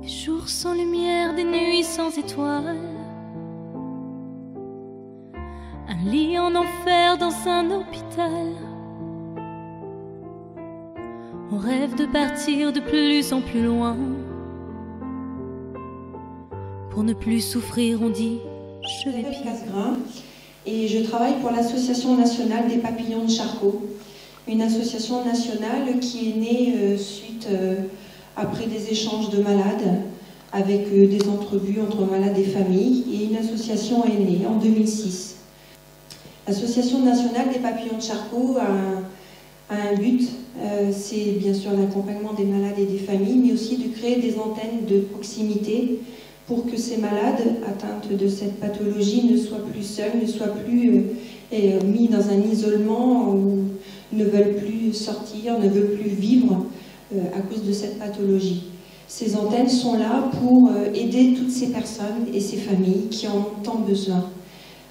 Des jours sans lumière, des nuits sans étoiles, un lit en enfer dans un hôpital. On rêve de partir de plus en plus loin. Pour ne plus souffrir, on dit je vais bien. Et je travaille pour l'Association nationale des papillons de Charcot, une association nationale qui est née suite après des échanges de malades avec des entrevues entre malades et familles, et une association est née en 2006. L'Association nationale des papillons de Charcot a un but, c'est bien sûr l'accompagnement des malades et des familles, mais aussi de créer des antennes de proximité pour que ces malades atteintes de cette pathologie ne soient plus seuls, ne soient plus mis dans un isolement ou ne veulent plus sortir, ne veulent plus vivre à cause de cette pathologie. Ces antennes sont là pour aider toutes ces personnes et ces familles qui en ont tant besoin.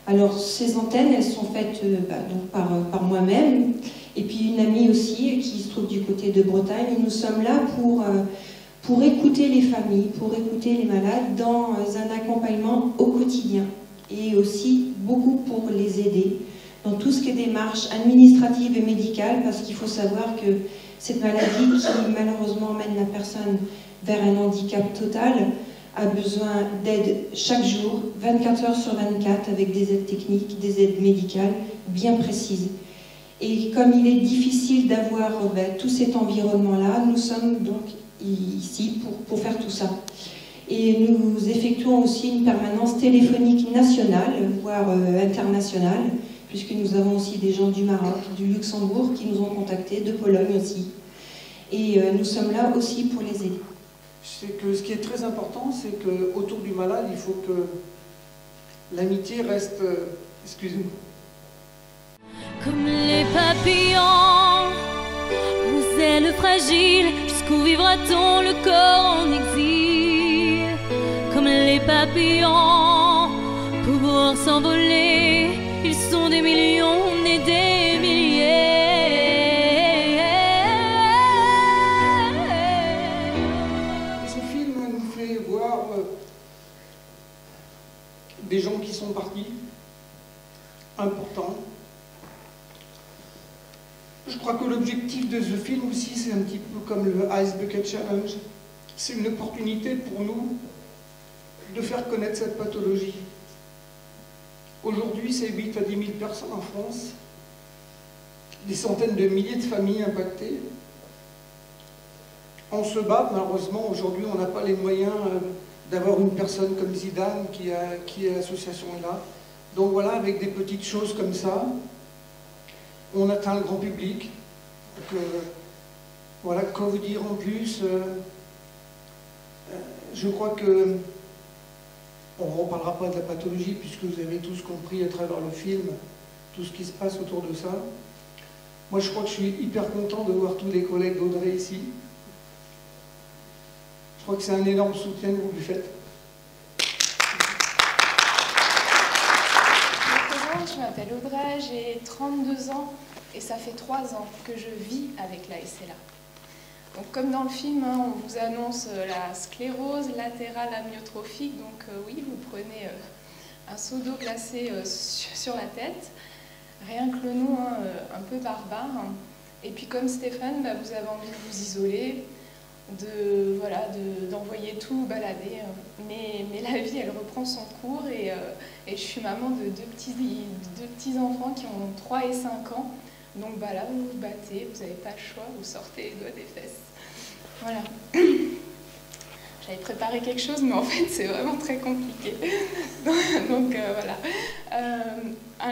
Alors ces antennes, elles sont faites donc par moi-même et puis une amie aussi qui se trouve du côté de Bretagne, et nous sommes là pour écouter les familles, pour écouter les malades dans un accompagnement au quotidien, et aussi beaucoup pour les aider dans tout ce qui est démarche administrative et médicale, parce qu'il faut savoir que cette maladie qui malheureusement mène la personne vers un handicap total a besoin d'aide chaque jour, 24 heures sur 24, avec des aides techniques, des aides médicales bien précises. Et comme il est difficile d'avoir tout cet environnement-là, nous sommes donc ici pour faire tout ça. Et nous effectuons aussi une permanence téléphonique nationale, voire internationale, puisque nous avons aussi des gens du Maroc, du Luxembourg qui nous ont contactés, de Pologne aussi. Et nous sommes là aussi pour les aider. C'est que ce qui est très important, c'est qu'autour du malade, il faut que l'amitié reste... excusez-moi. Comme les papillons, aux ailes fragiles, jusqu'où vivra-t-on le corps en exil? Comme les papillons, pouvoir s'envoler, ils sont des millions et des milliers. Ce film nous fait voir des gens qui sont partis, importants. Je crois que l'objectif de ce film aussi, c'est un petit peu comme le Ice Bucket Challenge. C'est une opportunité pour nous de faire connaître cette pathologie. Aujourd'hui, c'est 8 à 10 000 personnes en France, des centaines de milliers de familles impactées. On se bat, malheureusement, aujourd'hui, on n'a pas les moyens d'avoir une personne comme Zidane qui est l'association est là. Donc voilà, avec des petites choses comme ça, on atteint le grand public. Donc, voilà, quoi vous dire en plus, je crois que on ne reparlera pas de la pathologie puisque vous avez tous compris à travers le film tout ce qui se passe autour de ça. Moi je crois que je suis hyper content de voir tous les collègues d'Audrey ici. Je crois que c'est un énorme soutien que vous lui faites. Je m'appelle Audrey, j'ai 32 ans et ça fait 3 ans que je vis avec la SLA. Donc, comme dans le film, on vous annonce la sclérose latérale amyotrophique, donc oui, vous prenez un seau d'eau glacée sur la tête, rien que le nom un peu barbare. Et puis comme Stéphane, vous avez envie de vous isoler, d'envoyer tout balader, mais la vie elle reprend son cours, et je suis maman de deux petits enfants qui ont 3 et 5 ans, donc là vous vous battez, vous n'avez pas le choix, vous sortez les doigts des fesses. Voilà. J'avais préparé quelque chose, mais en fait c'est vraiment très compliqué. Donc voilà.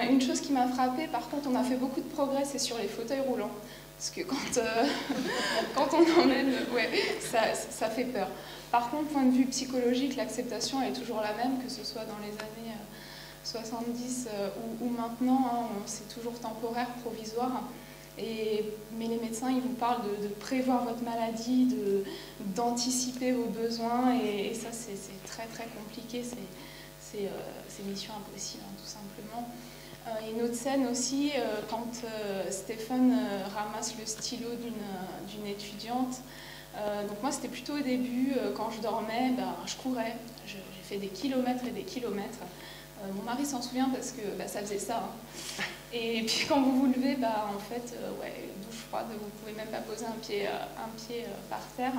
Une chose qui m'a frappée, par contre, on a fait beaucoup de progrès, c'est sur les fauteuils roulants. Parce que quand on emmène, ouais, ça fait peur. Par contre, point de vue psychologique, l'acceptation est toujours la même, que ce soit dans les années 70 ou maintenant, c'est toujours temporaire, provisoire. Mais les médecins, ils vous parlent de prévoir votre maladie, d'anticiper vos besoins, et ça, c'est très très compliqué, c'est mission impossible, tout simplement. Il y a une autre scène aussi, quand Stéphane ramasse le stylo d'une étudiante, Donc moi c'était plutôt au début, quand je dormais, je courais, j'ai fait des kilomètres et des kilomètres. Mon mari s'en souvient parce que ça faisait ça. Hein. Et puis quand vous vous levez, en fait, douche froide, vous ne pouvez même pas poser un pied par terre.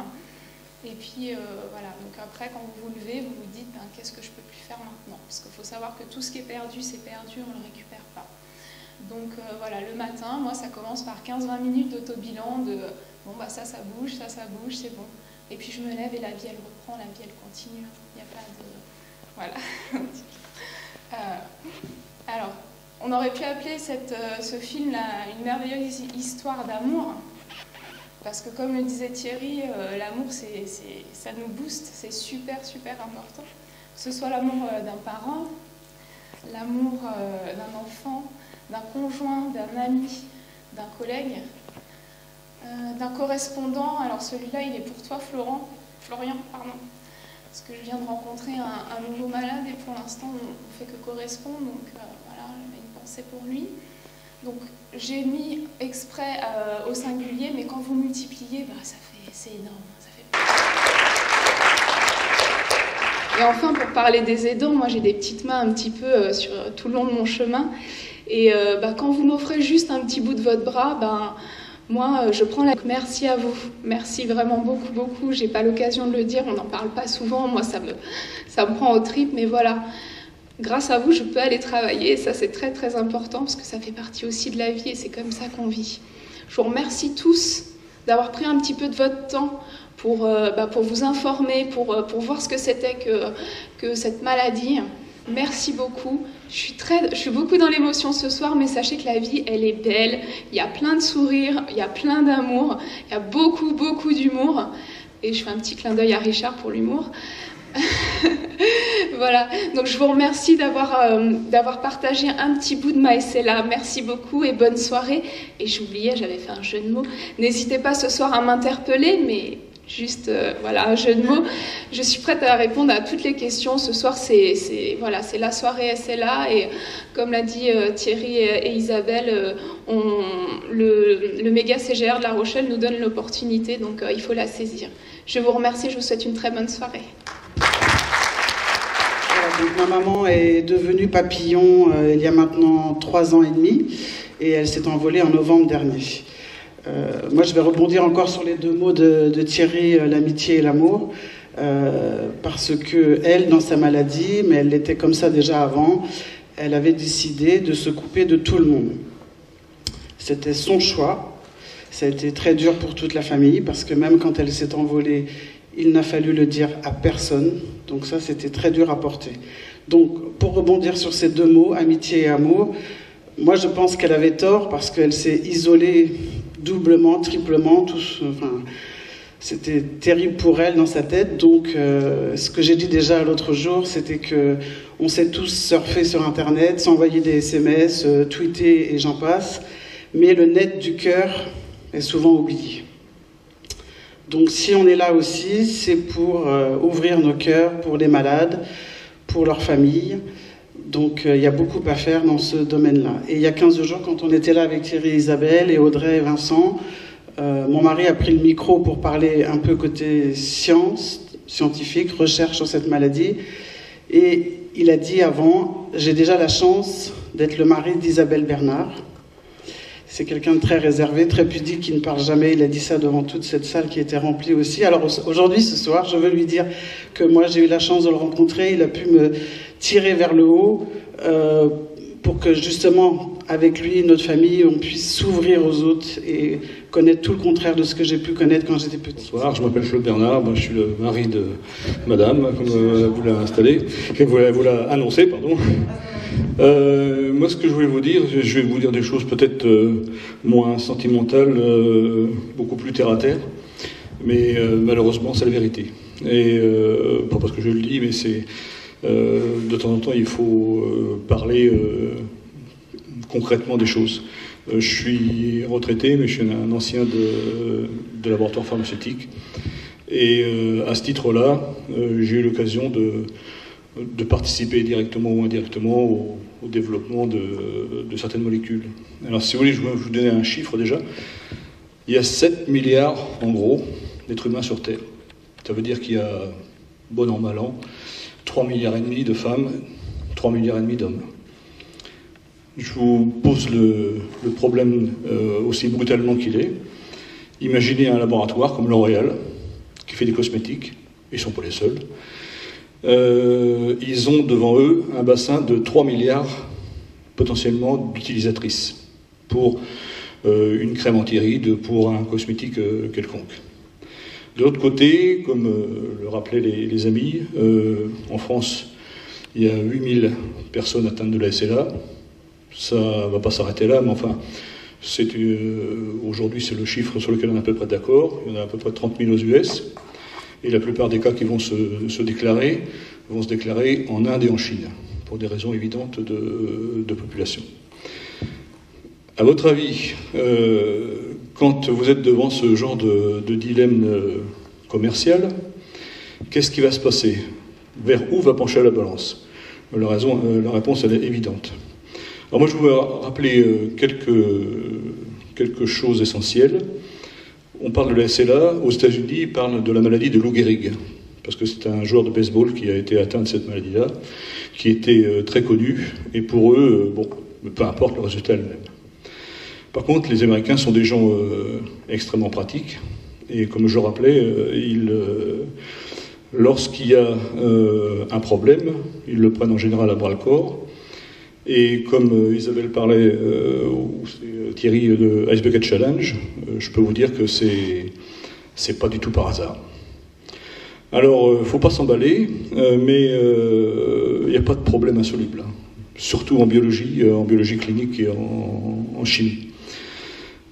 Et puis voilà, donc après quand vous vous levez, vous vous dites qu'est-ce que je peux plus faire maintenant? Parce qu'il faut savoir que tout ce qui est perdu, c'est perdu, on ne le récupère pas. Donc voilà, le matin, moi ça commence par 15-20 minutes d'autobilan de bon ça bouge, ça bouge, c'est bon. Et puis je me lève et la vie elle reprend, la vie elle continue. Il n'y a pas de... Voilà. Alors, on aurait pu appeler ce film une merveilleuse histoire d'amour. Parce que comme le disait Thierry, l'amour ça nous booste, c'est super important. Que ce soit l'amour d'un parent, l'amour d'un enfant, d'un conjoint, d'un ami, d'un collègue, d'un correspondant. Alors celui-là, il est pour toi, Florian, pardon. Parce que je viens de rencontrer un nouveau malade et pour l'instant, on ne fait que correspondre. Donc voilà, j'avais une pensée pour lui. Donc j'ai mis exprès au singulier, mais quand vous multipliez, c'est énorme. Ça fait... Et enfin, pour parler des aidants, moi j'ai des petites mains un petit peu sur tout le long de mon chemin. Et quand vous m'offrez juste un petit bout de votre bras, moi je prends la... Merci à vous, merci vraiment beaucoup. J'ai pas l'occasion de le dire, on n'en parle pas souvent, moi ça me prend aux tripes, mais voilà. Grâce à vous, je peux aller travailler, et ça c'est très important, parce que ça fait partie aussi de la vie, et c'est comme ça qu'on vit. Je vous remercie tous d'avoir pris un petit peu de votre temps pour vous informer, pour voir ce que c'était que cette maladie. Merci beaucoup. Je suis beaucoup dans l'émotion ce soir, mais sachez que la vie, elle est belle. Il y a plein de sourires, il y a plein d'amour, il y a beaucoup d'humour. Et je fais un petit clin d'œil à Richard pour l'humour. Voilà, donc je vous remercie d'avoir partagé un petit bout de Maesela. Merci beaucoup et bonne soirée. Et j'oubliais, j'avais fait un jeu de mots. N'hésitez pas ce soir à m'interpeller, mais juste, voilà, un jeu de mots. Je suis prête à répondre à toutes les questions. Ce soir, c'est la soirée SLA. Et comme l'a dit Thierry et Isabelle, le méga CGR de La Rochelle nous donne l'opportunité, donc il faut la saisir. Je vous remercie, je vous souhaite une très bonne soirée. Donc, ma maman est devenue papillon il y a maintenant 3 ans et demi et elle s'est envolée en novembre dernier. Moi, je vais rebondir encore sur les 2 mots de Thierry, l'amitié et l'amour, parce que elle, dans sa maladie, mais elle l'était comme ça déjà avant, elle avait décidé de se couper de tout le monde. C'était son choix. Ça a été très dur pour toute la famille parce que même quand elle s'est envolée, il n'a fallu le dire à personne. Donc ça, c'était très dur à porter. Donc, pour rebondir sur ces 2 mots, amitié et amour, moi, je pense qu'elle avait tort parce qu'elle s'est isolée doublement, triplement. C'était terrible pour elle dans sa tête. Donc, ce que j'ai dit déjà l'autre jour, c'était qu'on sait tous surfer sur Internet, s'envoyer des SMS, tweeter et j'en passe. Mais le net du cœur est souvent oublié. Donc si on est là aussi, c'est pour ouvrir nos cœurs pour les malades, pour leurs familles. Donc il y a beaucoup à faire dans ce domaine-là. Et il y a 15 jours, quand on était là avec Thierry et Isabelle et Audrey et Vincent, mon mari a pris le micro pour parler un peu côté scientifique, recherche sur cette maladie. Et il a dit avant, j'ai déjà la chance d'être le mari d'Isabelle Bernard. C'est quelqu'un de très réservé, très pudique, qui ne parle jamais. Il a dit ça devant toute cette salle qui était remplie aussi. Alors aujourd'hui, ce soir, je veux lui dire que moi, j'ai eu la chance de le rencontrer. Il a pu me tirer vers le haut pour que justement, avec lui et notre famille, on puisse s'ouvrir aux autres et connaître tout le contraire de ce que j'ai pu connaître quand j'étais petit. Bonsoir, je m'appelle Claude Bernard. Moi, je suis le mari de madame, comme vous l'a installé, vous l'a annoncé, pardon. Moi, ce que je voulais vous dire, je vais vous dire des choses peut-être moins sentimentales, beaucoup plus terre à terre, mais malheureusement, c'est la vérité. Et pas parce que je le dis, mais c'est de temps en temps, il faut parler concrètement des choses. Je suis retraité, mais je suis un ancien de laboratoire pharmaceutique. Et à ce titre-là, j'ai eu l'occasion de participer directement ou indirectement au développement de certaines molécules. Alors si vous voulez, je vais vous donner un chiffre déjà. Il y a 7 milliards, en gros, d'êtres humains sur Terre. Ça veut dire qu'il y a, bon an, mal an, 3,5 milliards de femmes, 3,5 milliards d'hommes. Je vous pose le problème aussi brutalement qu'il est. Imaginez un laboratoire comme L'Oréal, qui fait des cosmétiques, ils ne sont pas les seuls. Ils ont devant eux un bassin de 3 milliards potentiellement d'utilisatrices pour une crème anti-rides, pour un cosmétique quelconque. De l'autre côté, comme le rappelaient les amis, en France, il y a 8000 personnes atteintes de la SLA. Ça ne va pas s'arrêter là, mais enfin, aujourd'hui c'est le chiffre sur lequel on est à peu près d'accord. Il y en a à peu près 30 000 aux US. Et la plupart des cas qui vont se déclarer vont se déclarer en Inde et en Chine, pour des raisons évidentes de population. À votre avis, quand vous êtes devant ce genre de dilemme commercial, qu'est-ce qui va se passer? Vers où va pencher la balance? La réponse, elle est évidente. Alors moi, je voudrais rappeler quelque chose d'essentiel. On parle de la SLA, aux États-Unis, ils parlent de la maladie de Lou Gehrig, parce que c'est un joueur de baseball qui a été atteint de cette maladie-là, qui était très connu, et pour eux, bon, peu importe le résultat elle-même. Par contre, les Américains sont des gens extrêmement pratiques, et comme je le rappelais, lorsqu'il y a un problème, ils le prennent en général à bras-le-corps. Et comme Isabelle parlait, ou Thierry de Ice Bucket Challenge, je peux vous dire que c'est pas du tout par hasard. Alors, il ne faut pas s'emballer, mais il n'y a pas de problème insoluble, hein. Surtout en biologie clinique et en chimie.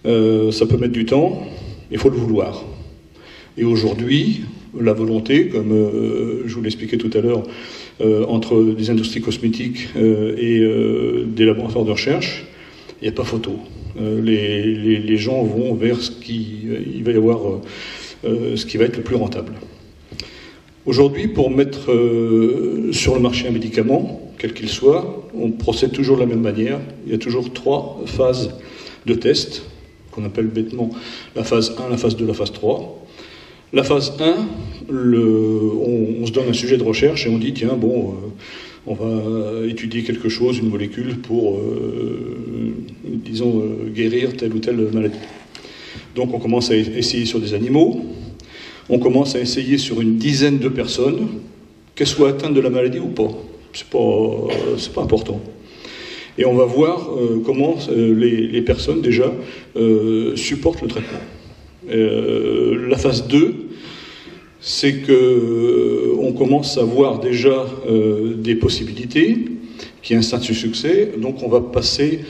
Ça peut mettre du temps, il faut le vouloir. Et aujourd'hui, la volonté, comme je vous l'expliquais tout à l'heure, entre des industries cosmétiques et des laboratoires de recherche, il n'y a pas photo. Les gens vont vers ce qui va être le plus rentable. Aujourd'hui, pour mettre sur le marché un médicament, quel qu'il soit, on procède toujours de la même manière. Il y a toujours 3 phases de test, qu'on appelle bêtement la phase 1, la phase 2, la phase 3. La phase 1, on se donne un sujet de recherche et on dit, tiens, bon, on va étudier quelque chose, une molécule, pour, disons, guérir telle ou telle maladie. Donc on commence à essayer sur des animaux, on commence à essayer sur une dizaine de personnes, qu'elles soient atteintes de la maladie ou pas. C'est pas important. Et on va voir comment les personnes, déjà, supportent le traitement. La phase 2, c'est qu'on commence à voir déjà des possibilités qui installent ce succès. Donc on va passer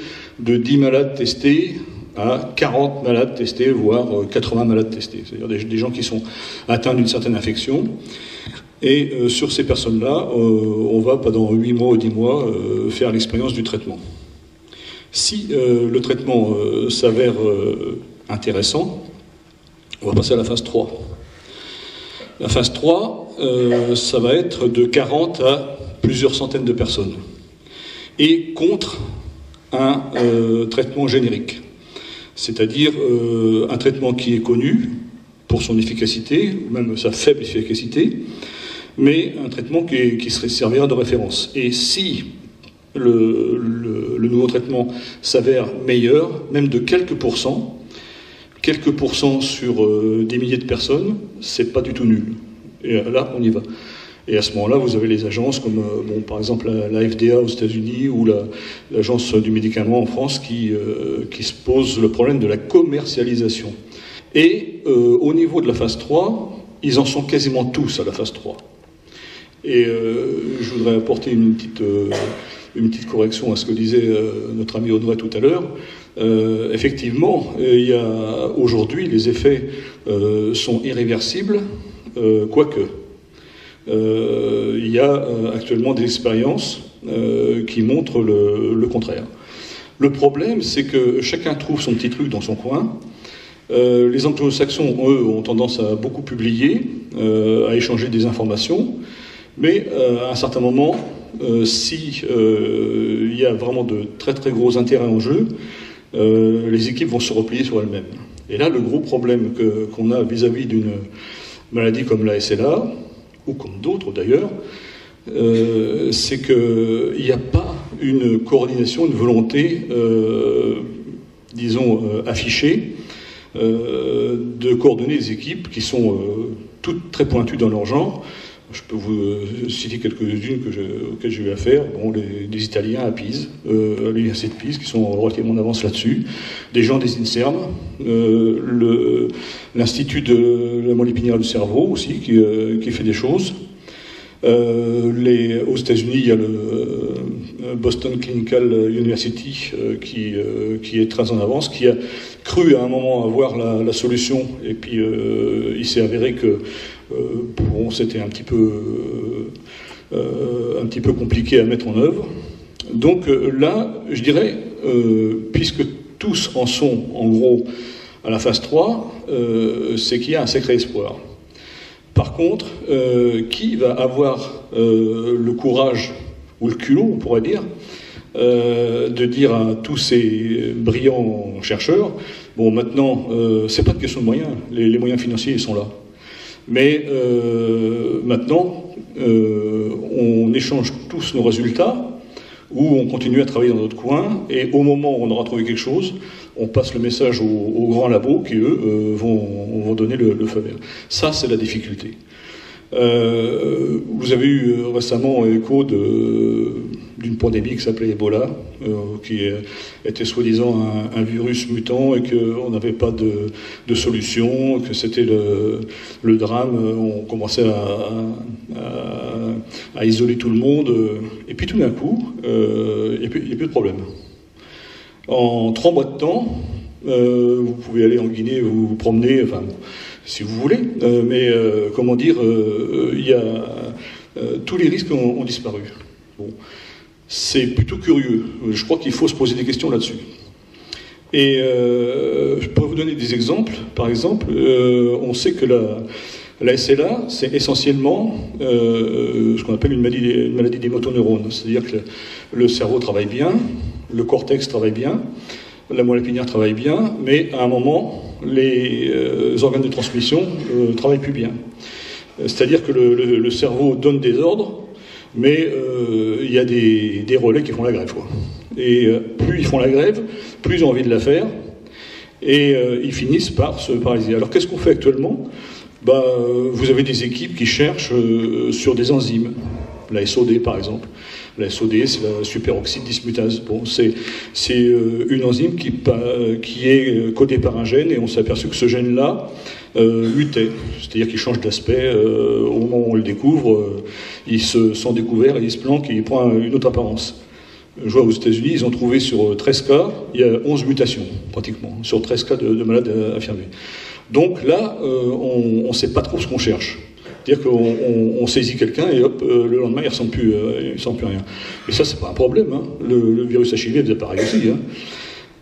de 10 malades testés à 40 malades testés, voire 80 malades testés. C'est-à-dire des gens qui sont atteints d'une certaine infection. Et sur ces personnes-là, on va pendant 8 mois ou 10 mois faire l'expérience du traitement. Si le traitement s'avère intéressant, on va passer à la phase 3. La phase 3, ça va être de 40 à plusieurs centaines de personnes. Et contre un traitement générique. C'est-à-dire un traitement qui est connu pour son efficacité, ou même sa faible efficacité, mais un traitement qui servira de référence. Et si le nouveau traitement s'avère meilleur, même de quelques pourcents sur des milliers de personnes, c'est pas du tout nul. Et là, on y va. Et à ce moment-là, vous avez les agences comme, par exemple, la FDA aux États-Unis ou l'agence du médicament en France qui se pose le problème de la commercialisation. Et au niveau de la phase 3, ils en sont quasiment tous à la phase 3. Et je voudrais apporter une petite correction à ce que disait notre ami Audrey tout à l'heure. Effectivement, aujourd'hui, les effets sont irréversibles, quoique. Il y a actuellement des expériences qui montrent le contraire. Le problème, c'est que chacun trouve son petit truc dans son coin. Les anglo-saxons, eux, ont tendance à beaucoup publier, à échanger des informations, mais à un certain moment, si il y a vraiment de très très gros intérêts en jeu, les équipes vont se replier sur elles-mêmes. Et là, le gros problème qu'on a vis-à-vis d'une maladie comme la SLA, ou comme d'autres d'ailleurs, c'est qu'il n'y a pas une coordination, une volonté, disons, affichée, de coordonner des équipes qui sont toutes très pointues dans leur genre. Je peux vous citer quelques-unes auxquelles j'ai eu affaire. Bon, des Italiens à Pise, à l'université de Pise, qui sont relativement en avance là-dessus. Des gens des INSERM, l'Institut de la moelle épinière du cerveau aussi, qui fait des choses. Aux États-Unis, il y a le Boston Clinical University qui est très en avance, qui a cru à un moment avoir la solution, et puis il s'est avéré que bon, c'était un petit peu compliqué à mettre en œuvre. Donc là, je dirais, puisque tous en sont en gros à la phase 3, c'est qu'il y a un sacré espoir. Par contre, qui va avoir le courage, ou le culot, on pourrait dire, de dire à tous ces brillants chercheurs, bon, maintenant, c'est pas de question de moyens, les moyens financiers, ils sont là. Mais maintenant, on échange tous nos résultats, ou on continue à travailler dans notre coin, et au moment où on aura trouvé quelque chose, on passe le message aux grands labos qui, eux, vont donner le feu vert. Ça, c'est la difficulté. Vous avez eu récemment écho d'une pandémie qui s'appelait Ebola, qui était soi-disant un virus mutant et qu'on n'avait pas de solution, que c'était le drame. On commençait à isoler tout le monde, et puis tout d'un coup, il n'y a plus de problème. En 3 mois de temps, vous pouvez aller en Guinée, vous promener, enfin, si vous voulez, mais comment dire, tous les risques ont disparu. Bon. C'est plutôt curieux. Je crois qu'il faut se poser des questions là-dessus. Et je peux vous donner des exemples. Par exemple, on sait que la SLA, c'est essentiellement ce qu'on appelle une maladie des motoneurones. C'est-à-dire que le cerveau travaille bien, le cortex travaille bien, la moelle épinière travaille bien, mais à un moment, les organes de transmission ne travaillent plus bien. C'est-à-dire que le cerveau donne des ordres, mais il y a des relais qui font la grève, quoi. Et plus ils font la grève, plus ils ont envie de la faire, et ils finissent par se paralyser. Alors qu'est-ce qu'on fait actuellement ? Vous avez des équipes qui cherchent sur des enzymes, la SOD par exemple. La SOD, c'est la superoxyde dismutase. Bon, c'est une enzyme qui est codée par un gène, et on s'est aperçu que ce gène-là mutait, c'est-à-dire qu'il change d'aspect au moment où on le découvre, il se sent découvert, il se planque et il prend une autre apparence. Je vois aux États-Unis, ils ont trouvé sur 13 cas, il y a 11 mutations, pratiquement, sur 13 cas de malades affirmés. Donc là, on ne sait pas trop ce qu'on cherche. C'est-à-dire qu'on saisit quelqu'un et hop, le lendemain, il ne ressent plus rien. Et ça, c'est pas un problème. Hein. Le virus HIV faisait pareil aussi. Hein.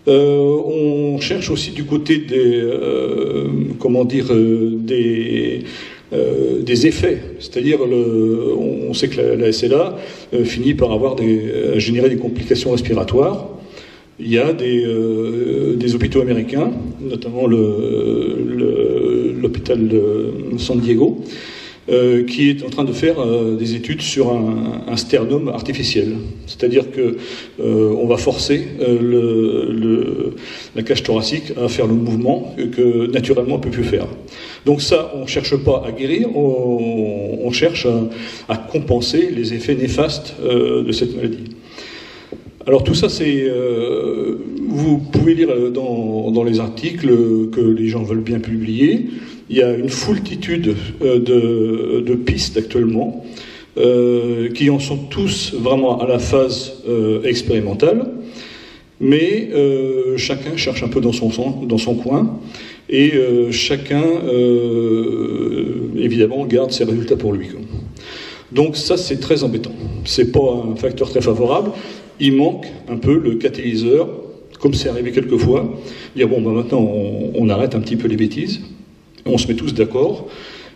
On cherche aussi du côté des effets. C'est-à-dire, on sait que la SLA finit par générer des complications respiratoires. Il y a des hôpitaux américains, notamment l'hôpital de San Diego, qui est en train de faire des études sur un sternum artificiel. C'est-à-dire qu'on va forcer la cage thoracique à faire le mouvement que naturellement elle ne peut plus faire. Donc ça, on ne cherche pas à guérir, on cherche à compenser les effets néfastes de cette maladie. Alors tout ça, vous pouvez lire dans les articles que les gens veulent bien publier. Il y a une foultitude de pistes actuellement qui en sont tous vraiment à la phase expérimentale, mais chacun cherche un peu dans son coin, et chacun évidemment garde ses résultats pour lui. Donc ça, c'est très embêtant. C'est pas un facteur très favorable. Il manque un peu le catalyseur, comme c'est arrivé quelquefois, dire bon, maintenant on arrête un petit peu les bêtises, on se met tous d'accord,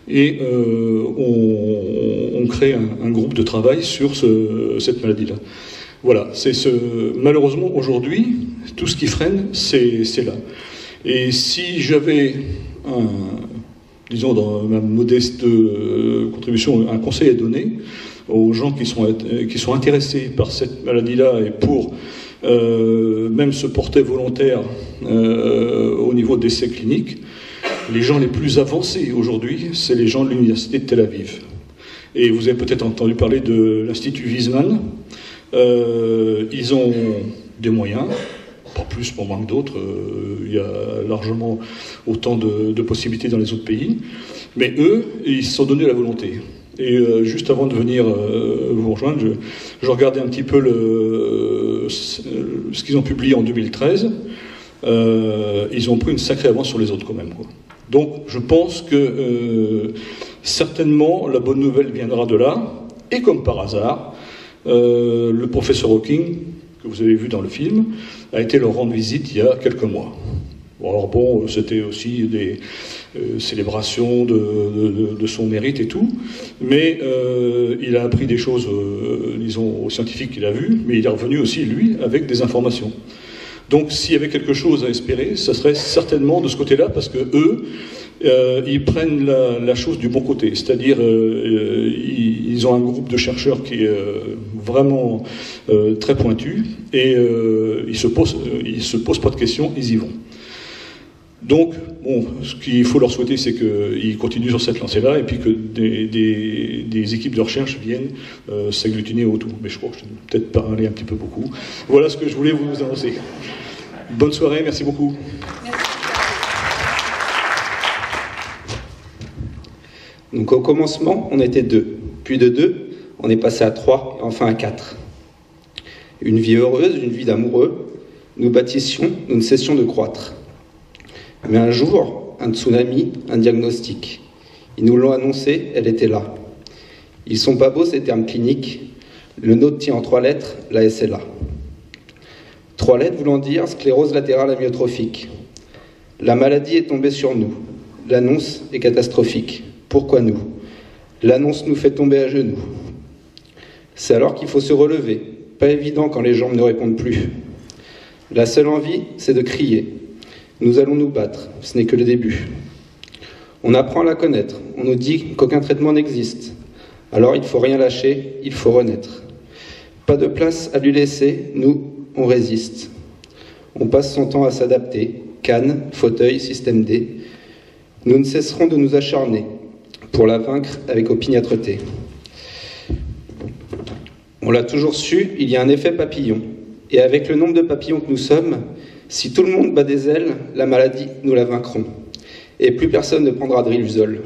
et on crée un groupe de travail sur cette maladie-là. Voilà, malheureusement aujourd'hui, tout ce qui freine, c'est là. Et si j'avais, disons dans ma modeste contribution, un conseil à donner aux gens qui sont intéressés par cette maladie-là et pour même se porter volontaire au niveau d'essais cliniques, les gens les plus avancés aujourd'hui, c'est les gens de l'université de Tel Aviv. Et vous avez peut-être entendu parler de l'Institut Weizmann. Ils ont des moyens, pas plus, pas moins que d'autres. Il y a largement autant de possibilités dans les autres pays. Mais eux, ils se sont donné la volonté. Et juste avant de venir vous rejoindre, je regardais un petit peu ce qu'ils ont publié en 2013. Ils ont pris une sacrée avance sur les autres quand même, quoi. Donc je pense que certainement la bonne nouvelle viendra de là. Et comme par hasard, le professeur Hawking, que vous avez vu dans le film, a été leur rendre visite il y a quelques mois. Bon, alors bon, c'était aussi des célébrations de son mérite et tout, mais il a appris des choses, disons, aux scientifiques qu'il a vues, mais il est revenu aussi, lui, avec des informations. Donc s'il y avait quelque chose à espérer, ça serait certainement de ce côté-là, parce que eux, ils prennent la chose du bon côté, c'est-à-dire ils ont un groupe de chercheurs qui est vraiment très pointu, et ils se posent pas de questions, ils y vont. Donc, bon, ce qu'il faut leur souhaiter, c'est qu'ils continuent sur cette lancée-là, et puis que des équipes de recherche viennent s'agglutiner autour. Mais je crois que je vais peut-être parler un petit peu beaucoup. Voilà ce que je voulais vous annoncer. Bonne soirée, merci beaucoup. Merci. Donc au commencement, on était 2. Puis de 2, on est passé à 3, et enfin à 4. Une vie heureuse, une vie d'amoureux, nous bâtissions, nous ne cessions de croître. Mais un jour, un tsunami, un diagnostic. Ils nous l'ont annoncé, elle était là. Ils sont pas beaux ces termes cliniques. Le nôtre tient en 3 lettres, la SLA. 3 lettres voulant dire sclérose latérale amyotrophique. La maladie est tombée sur nous. L'annonce est catastrophique. Pourquoi nous? L'annonce nous fait tomber à genoux. C'est alors qu'il faut se relever. Pas évident quand les jambes ne répondent plus. La seule envie, c'est de crier. Nous allons nous battre, ce n'est que le début. On apprend à la connaître, on nous dit qu'aucun traitement n'existe. Alors il ne faut rien lâcher, il faut renaître. Pas de place à lui laisser, nous, on résiste. On passe son temps à s'adapter, canne, fauteuil, système D. Nous ne cesserons de nous acharner pour la vaincre avec opiniâtreté. On l'a toujours su, il y a un effet papillon. Et avec le nombre de papillons que nous sommes, si tout le monde bat des ailes, la maladie, nous la vaincrons. Et plus personne ne prendra de Riluzol.